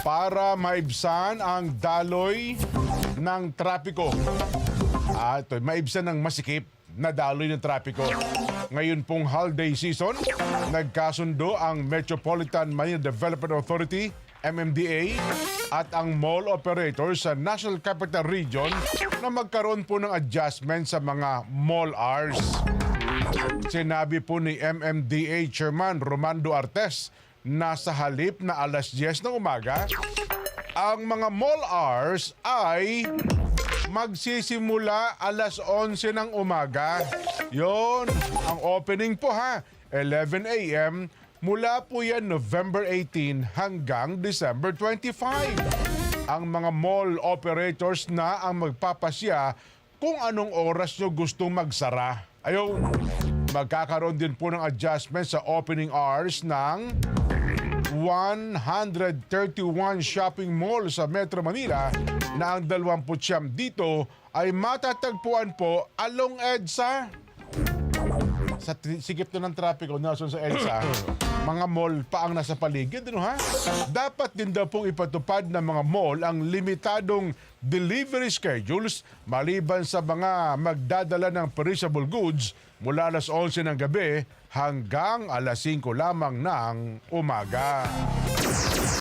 para maibsan ang daloy ng trapiko. Ito, maibsan ng masikip na daloy ng trapiko. Ngayon pong holiday season, nagkasundo ang Metropolitan Manila Development Authority, MMDA, at ang mall operator sa National Capital Region na magkaroon po ng adjustment sa mga mall hours. Sinabi po ni MMDA Chairman Romando Artes na sa halip na alas 10 ng umaga, ang mga mall hours ay magsisimula alas 11 ng umaga. Yon, ang opening po ha, 11 a.m. Mula po yan November 18 hanggang December 25. Ang mga mall operators na ang magpapasya kung anong oras nyo gustong magsara. Ayun, magkakaroon din po ng adjustment sa opening hours ng 131 shopping mall sa Metro Manila na ang 29 dito ay matatagpuan po along EDSA. Sa sikip na ng trapiko, nasun sa EDSA, mga mall pa ang nasa paligid, ano ha? Dapat din daw pong ipatupad ng mga mall ang limitadong delivery schedules maliban sa mga magdadala ng perishable goods mula alas 11 ng gabi hanggang alas 5 lamang ng umaga.